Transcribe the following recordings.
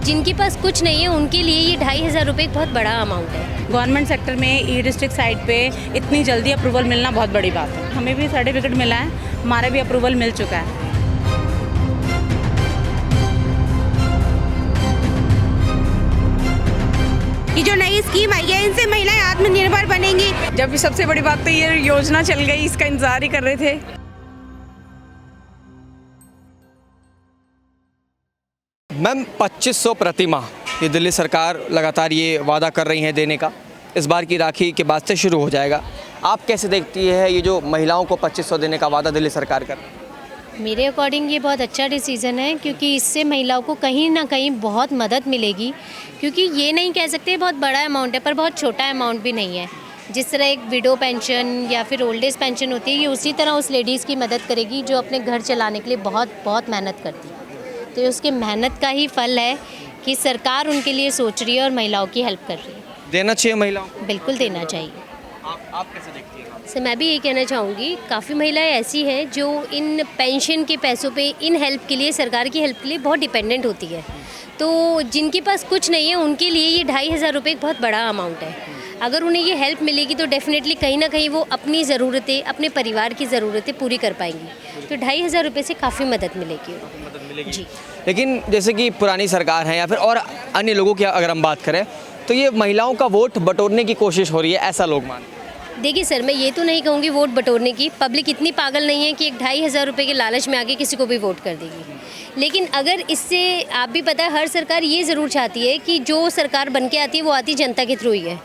जिनके पास कुछ नहीं है उनके लिए ये 2,500 रुपये एक बहुत बड़ा अमाउंट है। गवर्नमेंट सेक्टर में ई डिस्ट्रिक्ट साइट पे इतनी जल्दी अप्रूवल मिलना बहुत बड़ी बात है। हमें भी सर्टिफिकेट मिला है, हमारा भी अप्रूवल मिल चुका है। ये जो नई स्कीम आई है इनसे महिलाएं आत्मनिर्भर बनेंगी। जब भी सबसे बड़ी बात तो ये योजना चल गई, इसका इंतजार ही कर रहे थे। मैम 2500 प्रति माह ये दिल्ली सरकार लगातार ये वादा कर रही है देने का, इस बार की राखी के बाद से शुरू हो जाएगा। आप कैसे देखती है ये जो महिलाओं को 2500 देने का वादा दिल्ली सरकार कर रही है? मेरे अकॉर्डिंग ये बहुत अच्छा डिसीज़न है, क्योंकि इससे महिलाओं को कहीं ना कहीं बहुत मदद मिलेगी। क्योंकि ये नहीं कह सकते बहुत बड़ा अमाउंट है, पर बहुत छोटा अमाउंट भी नहीं है। जिस तरह एक विडो पेंशन या फिर ओल्ड एज पेंशन होती है, ये उसी तरह उस लेडीज़ की मदद करेगी जो अपने घर चलाने के लिए बहुत बहुत मेहनत करती है। तो ये उसके मेहनत का ही फल है कि सरकार उनके लिए सोच रही है और महिलाओं की हेल्प कर रही है। देना चाहिए महिलाओं को? बिल्कुल देना चाहिए। आप कैसे देखती हैं? सर मैं भी यही कहना चाहूँगी, काफ़ी महिलाएं ऐसी हैं जो इन पेंशन के पैसों पे, इन हेल्प के लिए, सरकार की हेल्प के लिए बहुत डिपेंडेंट होती है। तो जिनके पास कुछ नहीं है उनके लिए ये 2,500 रुपये एक बहुत बड़ा अमाउंट है। अगर उन्हें ये हेल्प मिलेगी तो डेफिनेटली कहीं ना कहीं वो अपनी ज़रूरतें, अपने परिवार की ज़रूरतें पूरी कर पाएंगी। तो 2,500 रुपये से काफ़ी मदद मिलेगी जी। लेकिन जैसे कि पुरानी सरकार है या फिर और अन्य लोगों की अगर हम बात करें तो ये महिलाओं का वोट बटोरने की कोशिश हो रही है, ऐसा लोग मानते हैं। देखिए सर, मैं ये तो नहीं कहूँगी वोट बटोरने की, पब्लिक इतनी पागल नहीं है कि एक 2,500 रुपये के लालच में आके किसी को भी वोट कर देगी। लेकिन अगर इससे, आप भी पता है, हर सरकार ये ज़रूर चाहती है कि जो सरकार बन के आती है वो आती जनता के थ्रू ही है।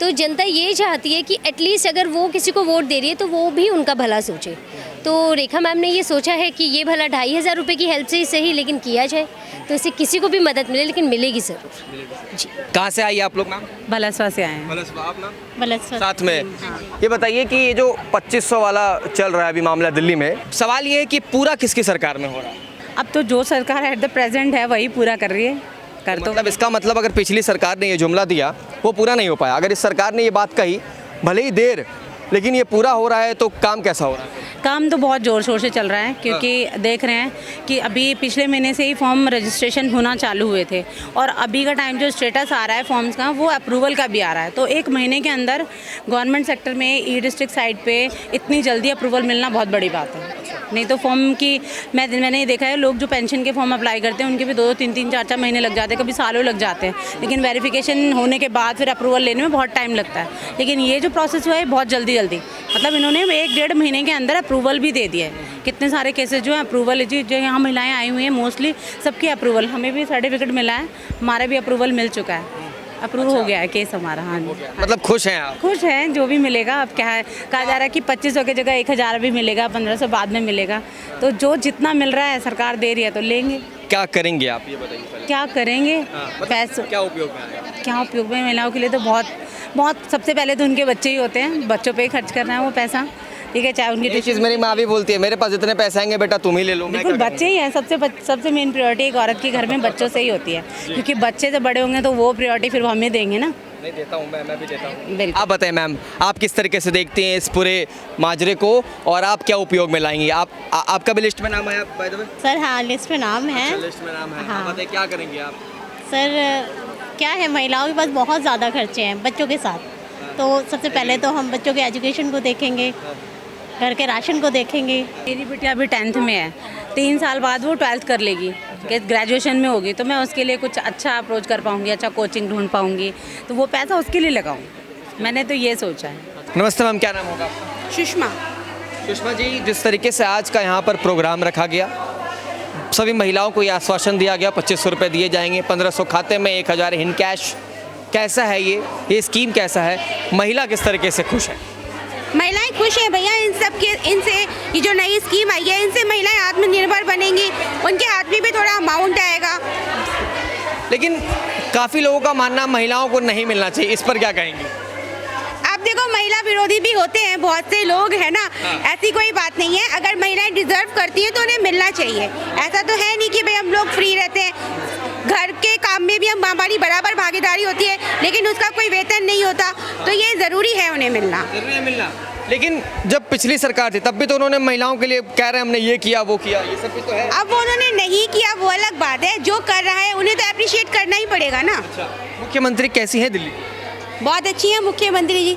तो जनता ये चाहती है कि एटलीस्ट अगर वो किसी को वोट दे रही है तो वो भी उनका भला सोचे। तो रेखा मैम ने ये सोचा है कि ये भला 2,500 रुपये की हेल्प से ही सही, लेकिन किया जाए तो इससे किसी को भी मदद मिले, लेकिन मिलेगी ज़रूर जी। कहाँ से आई आप लोग मैम? बलसवा से आए हैं। बलसवा। आप नाम? बलसवा। साथ में ये बताइए कि ये जो 2500 वाला चल रहा है अभी मामला दिल्ली में, सवाल ये है कि पूरा किसकी सरकार में हो रहा है? अब तो जो सरकार एट द प्रेजेंट है वही पूरा कर रही है। मतलब इसका मतलब अगर पिछली सरकार ने ये जुमला दिया वो पूरा नहीं हो पाया, अगर इस सरकार ने ये बात कही भले ही देर, लेकिन ये पूरा हो रहा है, तो काम कैसा हो रहा है? काम तो बहुत ज़ोर शोर से चल रहा है, क्योंकि देख रहे हैं कि अभी पिछले महीने से ही फॉर्म रजिस्ट्रेशन होना चालू हुए थे और अभी का टाइम जो स्टेटस आ रहा है फॉर्म्स का, वो अप्रूवल का भी आ रहा है। तो एक महीने के अंदर गवर्नमेंट सेक्टर में ई डिस्ट्रिक्ट साइट पे इतनी जल्दी अप्रूवल मिलना बहुत बड़ी बात है। नहीं तो फॉर्म की मैंने ये देखा है, लोग जो पेंशन के फॉर्म अप्लाई करते हैं उनके भी 2-3 4 महीने लग जाते हैं, कभी सालों लग जाते हैं, लेकिन वेरिफिकेशन होने के बाद फिर अप्रूवल लेने में बहुत टाइम लगता है। लेकिन ये जो प्रोसेस हुआ है बहुत जल्दी मतलब इन्होंने 1-1.5 महीने के अंदर अप्रूवल भी दे दिया है। कितने सारे केसेस जो हैं अप्रूवल, जो यहाँ महिलाएं आई हुई हैं मोस्टली सबकी अप्रूवल, हमें भी सर्टिफिकेट मिला है, हमारा भी अप्रूवल मिल चुका है, अप्रूव हो गया है केस हमारा। हाँ जी, मतलब खुश हैं आप? खुश हैं, जो भी मिलेगा। अब क्या है, कहा जा रहा है कि 2500 की जगह 1000 भी मिलेगा, 1500 बाद में मिलेगा। तो जो जितना मिल रहा है सरकार दे रही है तो लेंगे। क्या करेंगे आप ये बताइए? क्या करेंगे? मतलब पैसों क्या उपयोग में आएगा? क्या उपयोग में? महिलाओं के लिए तो बहुत सबसे पहले तो उनके बच्चे ही होते हैं, बच्चों पे ही खर्च करना है वो पैसा, ठीक है। चाहे उनकी ये चीज़ मेरी माँ भी बोलती है, मेरे पास इतने पैसे आएंगे बेटा तुम ही ले लो। बिल्कुल, बच्चे ही हैं सबसे मेन प्रायोरिटी एक औरत के घर में बच्चों से ही होती है, क्योंकि बच्चे जब बड़े होंगे तो वो प्रायोरिटी फिर हमें देंगे ना। नहीं देता हूँ मैं भी देता हूँ। बिल्कुल। आप बताएं मैम, आप किस तरीके से देखते हैं इस पूरे माजरे को और आप क्या उपयोग में लाएंगी? आपका भी लिस्ट में नाम है बाय द वे? सर हाँ, लिस्ट में नाम है। अच्छा, लिस्ट में नाम है। हाँ। आप बताइए क्या करेंगे आप? सर क्या है, महिलाओं के पास बहुत ज़्यादा खर्चे हैं बच्चों के साथ। तो सबसे पहले तो हम बच्चों के एजुकेशन को देखेंगे, घर के राशन को देखेंगे। मेरी बेटी अभी 10th में है, 3 साल बाद वो 12th कर लेगी, ग्रेजुएशन में होगी, तो मैं उसके लिए कुछ अच्छा अप्रोच कर पाऊँगी, अच्छा कोचिंग ढूंढ पाऊँगी, तो वो पैसा उसके लिए लगाऊँ, मैंने तो ये सोचा है। नमस्ते मैम, क्या नाम होगा आपका? सुषमा। सुषमा जी, जिस तरीके से आज का यहाँ पर प्रोग्राम रखा गया, सभी महिलाओं को ये आश्वासन दिया गया 2500 रुपये दिए जाएंगे, 1500 खाते में, 1000 इन कैश, कैसा है ये स्कीम कैसा है? महिला किस तरीके से खुश है? महिलाएं खुश हैं भैया इनसे। ये जो नई स्कीम आई है इनसे महिलाएं आत्मनिर्भर बनेंगी, उनके हाथ में भी थोड़ा अमाउंट आएगा। लेकिन काफ़ी लोगों का मानना महिलाओं को नहीं मिलना चाहिए, इस पर क्या कहेंगी? आप देखो, महिला विरोधी भी होते हैं बहुत से लोग, है ना। ऐसी कोई बात नहीं है, अगर महिलाएं डिजर्व करती हैं तो उन्हें मिलना चाहिए। ऐसा तो है नहीं कि भाई हम लोग फ्री रहते हैं, घर के काम में भी हमारी बराबर भागीदारी होती है, लेकिन उसका कोई वेतन नहीं होता, तो ये ज़रूरी है उन्हें मिलना। जरूरी है मिलना। लेकिन जब पिछली सरकार थी तब भी तो उन्होंने महिलाओं के लिए कह रहे हैं हमने ये किया वो किया, ये सब भी तो है। अब वो उन्होंने नहीं किया वो अलग बात है, जो कर रहा है उन्हें तो अप्रिशिएट करना ही पड़ेगा ना। मुख्यमंत्री कैसी है दिल्ली? बहुत अच्छी हैं मुख्यमंत्री जी,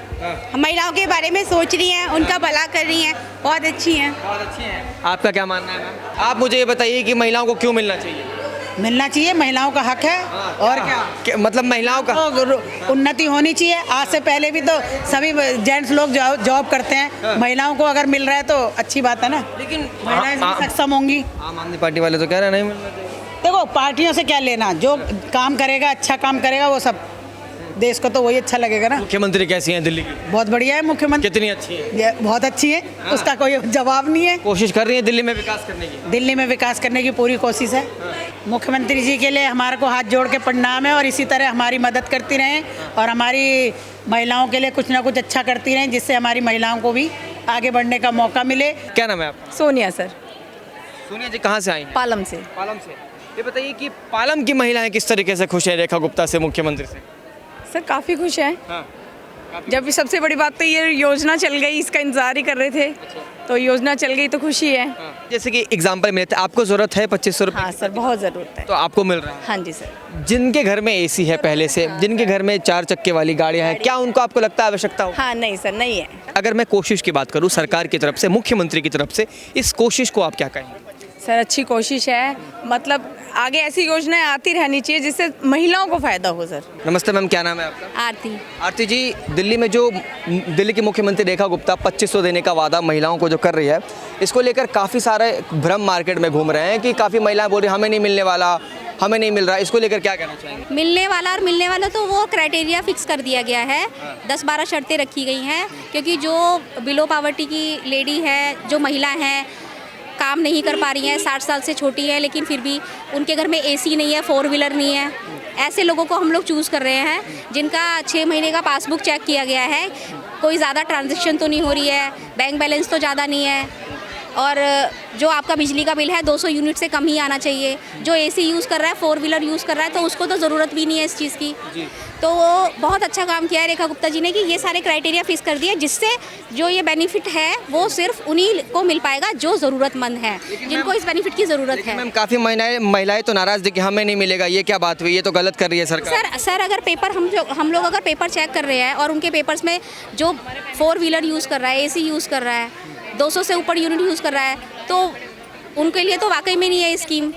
महिलाओं के बारे में सोच रही हैं, उनका भला कर रही हैं, बहुत अच्छी हैं। बहुत अच्छी है। आपका क्या मानना है मैम? आप मुझे ये बताइए कि महिलाओं को क्यों मिलना चाहिए? मिलना चाहिए, महिलाओं का हक है। और क्या मतलब महिलाओं का तो उन्नति होनी चाहिए। आज से पहले भी तो सभी जेंट्स लोग जॉब करते हैं, महिलाओं को अगर मिल रहा है तो अच्छी बात है ना। लेकिन महिलाएं भी सक्षम होंगी। आम आदमी पार्टी वाले तो कह रहे हैं नहीं मिलना चाहिए। देखो पार्टियों से क्या लेना, जो काम करेगा अच्छा काम करेगा वो सब देश को तो वही अच्छा लगेगा ना। मुख्यमंत्री कैसी हैं दिल्ली की? बहुत बढ़िया है मुख्यमंत्री, कितनी अच्छी है? ये बहुत अच्छी है, उसका कोई जवाब नहीं है। कोशिश कर रही है दिल्ली में विकास करने की? दिल्ली में विकास करने की पूरी कोशिश है। मुख्यमंत्री जी के लिए हमारे को हाथ जोड़ के प्रणाम है, और इसी तरह हमारी मदद करती रहें और हमारी महिलाओं के लिए कुछ ना कुछ अच्छा करती रहें, जिससे हमारी महिलाओं को भी आगे बढ़ने का मौका मिले। क्या नाम है आपका? सोनिया सर, सोनिया जी कहाँ से आई हैं? पालम से। पालम से। ये बताइए कि पालम की महिलाएं किस तरीके से खुश हैं रेखा गुप्ता से, मुख्यमंत्री से? सर काफ़ी खुश हैं। हाँ। जब भी सबसे बड़ी बात तो ये योजना चल गई, इसका इंतजार ही कर रहे थे, तो योजना चल गई तो खुशी है। जैसे कि एग्जाम्पल मिले थे, आपको जरूरत है 2500 रुपये? हाँ सर, बहुत ज़रूरत है। तो आपको मिल रहा है? हाँ जी सर। जिनके घर में एसी है पहले से, जिनके घर में 4 चक्के वाली गाड़ियां हैं, क्या उनको आपको लगता है आवश्यकता हो? हाँ नहीं सर, नहीं है। अगर मैं कोशिश की बात करूं सरकार की तरफ से, मुख्यमंत्री की तरफ से, इस कोशिश को आप क्या कहेंगे? सर अच्छी कोशिश है, मतलब आगे ऐसी योजनाएं आती रहनी चाहिए जिससे महिलाओं को फ़ायदा हो सर। नमस्ते मैम, क्या नाम है आपका? आरती। आरती जी, दिल्ली में जो दिल्ली की मुख्यमंत्री रेखा गुप्ता 2500 देने का वादा महिलाओं को जो कर रही है, इसको लेकर काफ़ी सारे भ्रम मार्केट में घूम रहे हैं कि काफ़ी महिलाएं बोल रही हमें नहीं मिलने वाला, हमें नहीं मिल रहा। इसको लेकर क्या कहना चाहेंगे? मिलने वाला और मिलने वाला तो वो क्राइटेरिया फिक्स कर दिया गया है, 10-12 शर्तें रखी गई हैं, क्योंकि जो बिलो पावर्टी की लेडी है, जो महिला हैं, काम नहीं कर पा रही हैं, 60 साल से छोटी है, लेकिन फिर भी उनके घर में एसी नहीं है, 4 व्हीलर नहीं है, ऐसे लोगों को हम लोग चूज़ कर रहे हैं, जिनका 6 महीने का पासबुक चेक किया गया है, कोई ज़्यादा ट्रांजैक्शन तो नहीं हो रही है, बैंक बैलेंस तो ज़्यादा नहीं है, और जो आपका बिजली का बिल है 200 यूनिट से कम ही आना चाहिए। जो एसी यूज़ कर रहा है, 4 व्हीलर यूज़ कर रहा है, तो उसको तो ज़रूरत भी नहीं है इस चीज़ की। तो वो बहुत अच्छा काम किया है रेखा गुप्ता जी ने कि ये सारे क्राइटेरिया फिक्स कर दिए, जिससे जो ये बेनिफिट है वो सिर्फ उन्हीं को मिल पाएगा जो ज़रूरतमंद है, जिनको इस बेनिफिट की ज़रूरत है। मैम काफ़ी महिलाएं तो नाराज़ थी कि हमें नहीं मिलेगा, ये क्या बात हुई, ये तो गलत कर रही है सरकार। सर अगर पेपर हम लोग अगर पेपर चेक कर रहे हैं और उनके पेपर्स में जो 4 व्हीलर यूज़ कर रहा है, एसी यूज़ कर रहा है, 200 से ऊपर यूनिट यूज़ कर रहा है, तो उनके लिए तो वाकई में नहीं है स्कीम,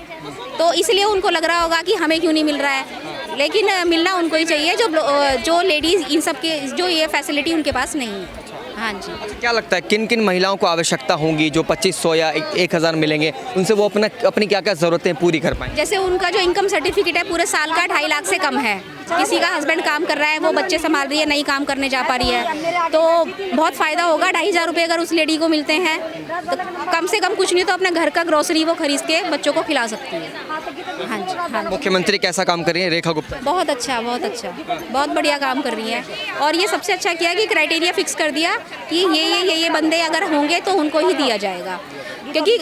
तो इसलिए उनको लग रहा होगा कि हमें क्यों नहीं मिल रहा है, लेकिन मिलना उनको ही चाहिए जो लेडीज़ इन सब के जो ये फैसिलिटी उनके पास नहीं है। हाँ जी। अच्छा, क्या लगता है किन किन महिलाओं को आवश्यकता होंगी जो 2500 या 1000 मिलेंगे, उनसे वो अपनी क्या क्या ज़रूरतें पूरी कर पाएंगे? जैसे उनका जो इनकम सर्टिफिकेट है पूरे साल का 2.5 लाख से कम है, किसी का हस्बैंड काम कर रहा है, वो बच्चे संभाल रही है, नहीं काम करने जा पा रही है, तो बहुत फ़ायदा होगा। 2,500 रुपये अगर उस लेडी को मिलते हैं तो कम से कम कुछ नहीं तो अपने घर का ग्रोसरी वो खरीद के बच्चों को खिला सकती है। हाँ जी, हाँ जी। मुख्यमंत्री कैसा काम कर रही है रेखा गुप्ता? बहुत अच्छा, बहुत बढ़िया काम कर रही है, और ये सबसे अच्छा किया कि क्राइटेरिया फिक्स कर दिया कि ये बंदे अगर होंगे तो उनको ही दिया जाएगा, क्योंकि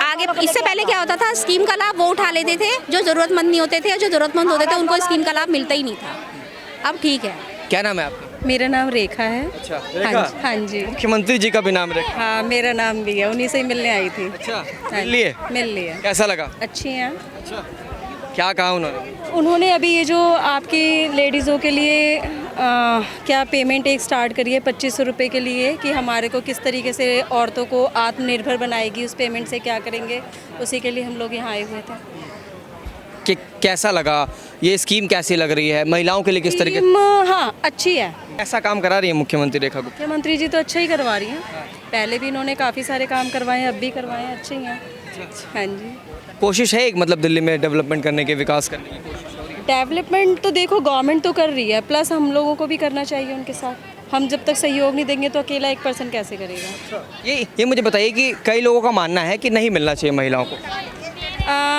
आगे इससे पहले क्या होता था, स्कीम का लाभ वो उठा लेते थे जो ज़रूरतमंद नहीं होते थे, और जो ज़रूरतमंद होते थे उनको स्कीम का लाभ मिलता ही नहीं था। अब ठीक है। क्या नाम है आपका? मेरा नाम रेखा है। अच्छा, हाँ रेखा? जी, हाँ जी। मुख्यमंत्री जी का भी नाम रेखा? हाँ, मेरा नाम भी है, उन्हीं से ही मिलने आई थी। अच्छा, हाँ, मिल लिए। कैसा लगा? अच्छी हैं। अच्छा, क्या कहा उन्होंने? उन्होंने अभी ये जो आपकी लेडीज़ों के लिए क्या पेमेंट एक स्टार्ट करी है 2500 रुपये के लिए, कि हमारे को किस तरीके से औरतों को आत्मनिर्भर बनाएगी, उस पेमेंट से क्या करेंगे, उसी के लिए हम लोग यहाँ आए हुए थे। कि कैसा लगा ये स्कीम, कैसी लग रही है महिलाओं के लिए, किस तरीके? हाँ, अच्छी है। ऐसा काम करा रही है मुख्यमंत्री रेखा गुप्ता? मुख्यमंत्री जी तो अच्छा ही करवा रही हैं, पहले भी इन्होंने काफ़ी सारे काम करवाए हैं, अब भी करवाए हैं, अच्छे ही हैं। हाँ जी। कोशिश है एक मतलब दिल्ली में डेवलपमेंट करने की, विकास करने की कोशिश हो रही है? डेवलपमेंट तो देखो गवर्नमेंट तो कर रही है, प्लस हम लोगों को भी करना चाहिए उनके साथ। हम जब तक सहयोग नहीं देंगे तो अकेला 1% कैसे करेगा। ये मुझे बताइए कि कई लोगों का मानना है कि नहीं मिलना चाहिए महिलाओं को।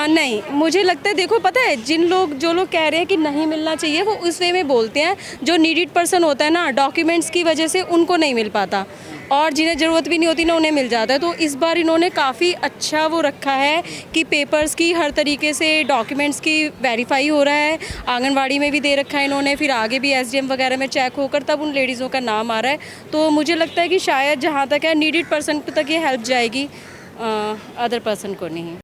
नहीं, मुझे लगता है, देखो पता है, जो लोग कह रहे हैं कि नहीं मिलना चाहिए, वो उस वे में बोलते हैं, जो नीडेड पर्सन होता है ना, डॉक्यूमेंट्स की वजह से उनको नहीं मिल पाता, और जिन्हें ज़रूरत भी नहीं होती ना उन्हें मिल जाता है। तो इस बार इन्होंने काफ़ी अच्छा वो रखा है कि पेपर्स की हर तरीके से डॉक्यूमेंट्स की वेरीफाई हो रहा है। आंगनवाड़ी में भी दे रखा है इन्होंने, फिर आगे भी SDM वगैरह में चेक होकर तब उन लेडीज़ों का नाम आ रहा है। तो मुझे लगता है कि शायद जहाँ तक है नीडेड पर्सन तक ये हेल्प जाएगी, अदर पर्सन को नहीं।